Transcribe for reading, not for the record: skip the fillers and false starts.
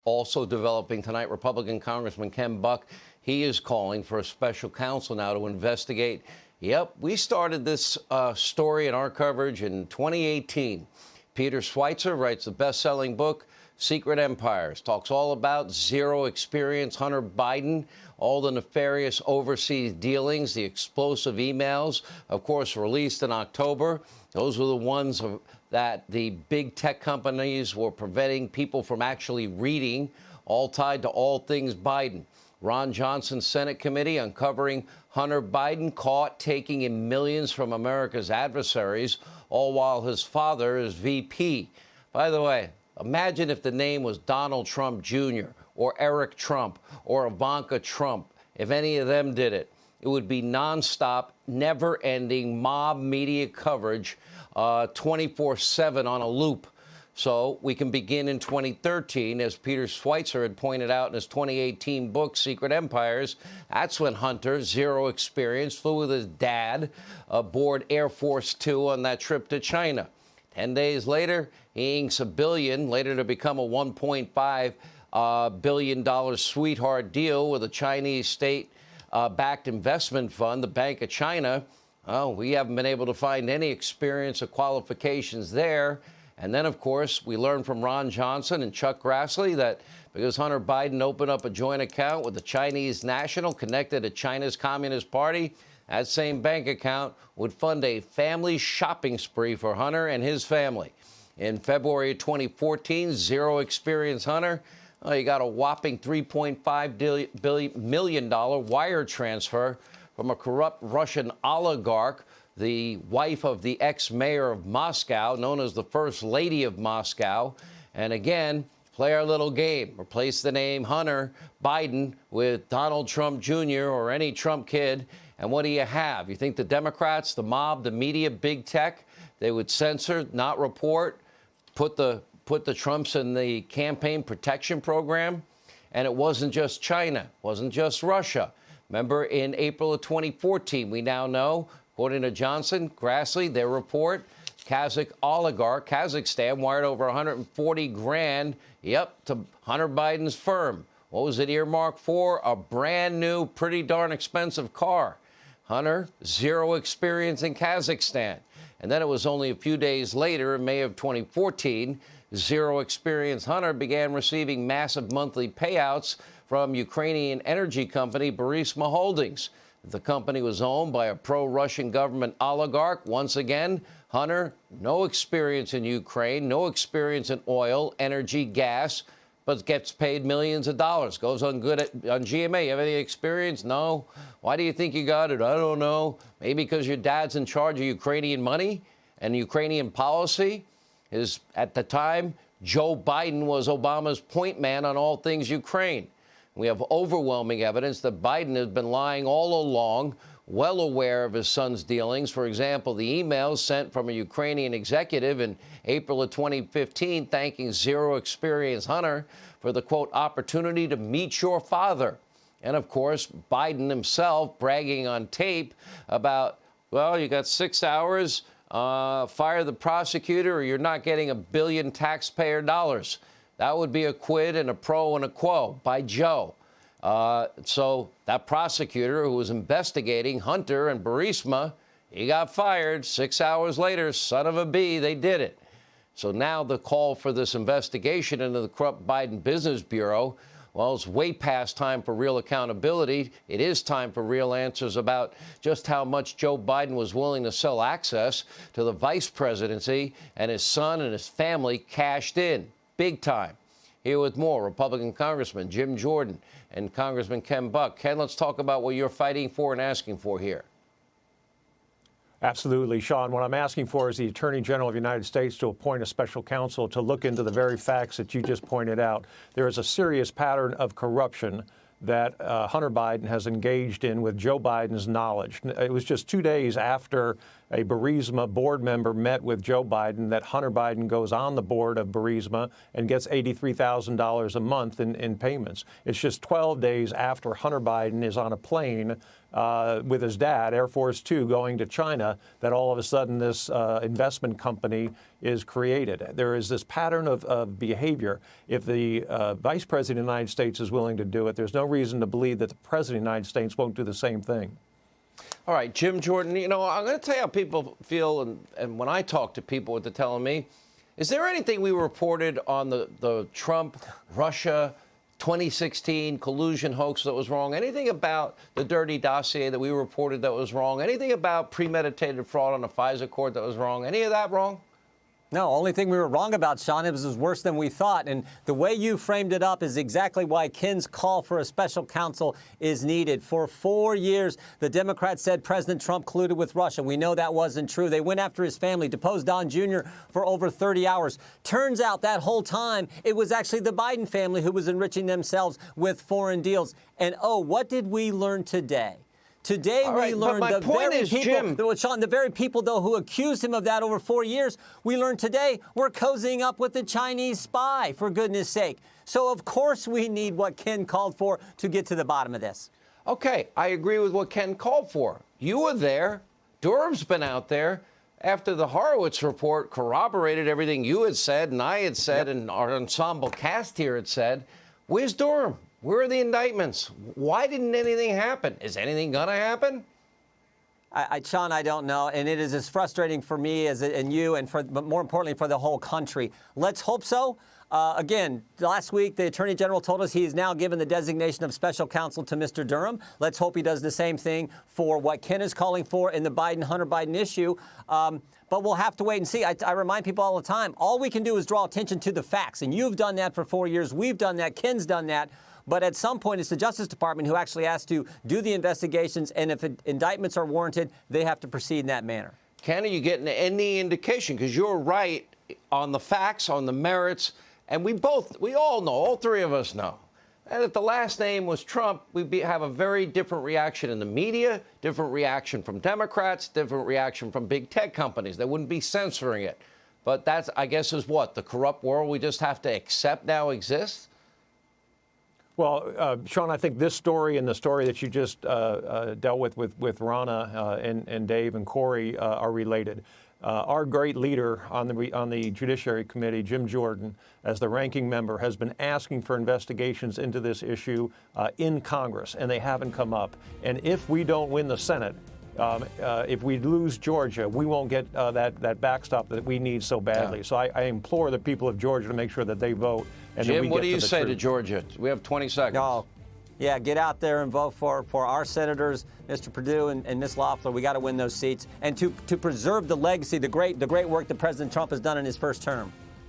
Also developing tonight, Republican Congressman Ken Buck, he is calling for a special counsel now to investigate. Yep, we started this story in our coverage in 2018. Peter Schweizer writes the best-selling book, Secret Empires, talks all about zero experience Hunter Biden, all the nefarious overseas dealings, the explosive emails, of course, released in October. Those were the ones that the big tech companies were preventing people from actually reading, all tied to all things Biden. Ron Johnson's Senate committee uncovering Hunter Biden caught taking in millions from America's adversaries, all while his father is VP. By the way, imagine if the name was Donald Trump Jr. or Eric Trump or Ivanka Trump. If any of them did it, it would be nonstop, never-ending mob media coverage, 24/7 on a loop. So we can begin in 2013, as Peter Schweizer had pointed out in his 2018 book, Secret Empires. That's when Hunter, zero experience, flew with his dad aboard Air Force Two on that trip to China. 10 days later, he inks $1 billion, later to become a $1.5 billion sweetheart deal with a Chinese state-backed investment fund, the Bank of China. Oh, we haven't been able to find any experience or qualifications there. And then, of course, we learned from Ron Johnson and Chuck Grassley that because Hunter Biden opened up a joint account with the Chinese national connected to China's Communist Party, that same bank account would fund a family shopping spree for Hunter and his family. In February 2014, zero experience Hunter, he got a whopping $3.5 million wire transfer from a corrupt Russian oligarch, the wife of the ex-mayor of Moscow, known as the First Lady of Moscow. And again, play our little game. Replace the name Hunter Biden with Donald Trump Jr. or any Trump kid. And what do you have? You think the Democrats, the mob, the media, big tech, they would censor, not report, put the Trumps in the campaign protection program? And it wasn't just China, it wasn't just Russia. Remember, in April of 2014, we now know, according to Johnson, Grassley, their report, Kazakh oligarch, Kazakhstan, wired over 140 grand, to Hunter Biden's firm. What was it earmarked for? A brand new, pretty darn expensive car. Hunter, zero experience in Kazakhstan. And then it was only a few days later, in May of 2014, zero experience Hunter began receiving massive monthly payouts from Ukrainian energy company Burisma Holdings. The company was owned by a pro-Russian government oligarch. Once again, Hunter, no experience in Ukraine, no experience in oil, energy, gas, but gets paid millions of dollars. Goes on good on GMA. You have any experience? No. Why do you think you got it? I don't know. Maybe because your dad's in charge of Ukrainian money and Ukrainian policy. At the time, Joe Biden was Obama's point man on all things Ukraine. We have overwhelming evidence that Biden has been lying all along, well aware of his son's dealings. For example, the emails sent from a Ukrainian executive in April of 2015 thanking zero experience Hunter for the, quote, opportunity to meet your father. And, of course, Biden himself bragging on tape about, well, you got 6 hours, fire the prosecutor or you're not getting $1 billion taxpayer dollars. That would be a quid and a pro and a quo by Joe. So that prosecutor who was investigating Hunter and Burisma, he got fired. 6 hours later, son of a bee, they did it. So now the call for this investigation into the corrupt Biden Business Bureau, well, it's way past time for real accountability. It is time for real answers about just how much Joe Biden was willing to sell access to the vice presidency, and his son and his family cashed in. Big time. Here with more, Republican Congressman Jim Jordan and Congressman Ken Buck. Ken, let's talk about what you're fighting for and asking for here. Absolutely, Sean. What I'm asking for is the Attorney General of the United States to appoint a special counsel to look into the very facts that you just pointed out. There is a serious pattern of corruption that Hunter Biden has engaged in with Joe Biden's knowledge. It was just 2 days after a Burisma board member met with Joe Biden, that Hunter Biden goes on the board of Burisma and gets $83,000 a month in payments. It's just 12 days after Hunter Biden is on a plane with his dad, Air Force Two, going to China, that all of a sudden this investment company is created. There is this pattern of behavior. If the Vice President of the United States is willing to do it, there's no reason to believe that the President of the United States won't do the same thing. All right, Jim Jordan, you know, I'm going to tell you how people feel, and when I talk to people, what they're telling me, is there anything we reported on the Trump, Russia, 2016 collusion hoax that was wrong? Anything about the dirty dossier that we reported that was wrong? Anything about premeditated fraud on the FISA court that was wrong? Any of that wrong? No, only thing we were wrong about, Sean, it was worse than we thought. And the way you framed it up is exactly why Ken's call for a special counsel is needed. For 4 years, the Democrats said President Trump colluded with Russia. We know that wasn't true. They went after his family, deposed Don Jr. for over 30 hours. Turns out that whole time, it was actually the Biden family who was enriching themselves with foreign deals. And, oh, what did we learn today? Today we learned the very people, Sean, the very people, though, who accused him of that over 4 years, we learned today we're cozying up with the Chinese spy, for goodness sake. So, of course, we need what Ken called for to get to the bottom of this. Okay, I agree with what Ken called for. You were there. Durham's been out there. After the Horowitz report corroborated everything you had said and I had said and our ensemble cast here had said, where's Durham? Where are the indictments? Why didn't anything happen? Is anything going to happen? Sean, I don't know. And it is as frustrating for me and you, but more importantly for the whole country. Let's hope so. Again, last week, the Attorney General told us he has now given the designation of special counsel to Mr. Durham. Let's hope he does the same thing for what Ken is calling for in the Hunter Biden issue. But we'll have to wait and see. I remind people all the time, all we can do is draw attention to the facts. And you've done that for 4 years. We've done that. Ken's done that. But at some point, it's the Justice Department who actually has to do the investigations. And if indictments are warranted, they have to proceed in that manner. Ken, are you getting any indication? Because you're right on the facts, on the merits. And we all know, all three of us know, that if the last name was Trump, we'd have a very different reaction in the media, different reaction from Democrats, different reaction from big tech companies. They wouldn't be censoring it. But that's, I guess, is what? The corrupt world we just have to accept now exists? Well, Sean, I think this story and the story that you just dealt with Rana and Dave and Corey are related. Our great leader on the Judiciary Committee, Jim Jordan, as the ranking member, has been asking for investigations into this issue in Congress, and they haven't come up. And if we don't win the Senate, if we lose Georgia, we won't get that backstop that we need so badly. Yeah. So I implore the people of Georgia to make sure that they vote. And Jim, what do you say to Georgia? We have 20 seconds. Oh, yeah, get out there and vote for our senators, Mr. Perdue and Ms. Loeffler. We got to win those seats and to preserve the legacy, the great work that President Trump has done in his first term.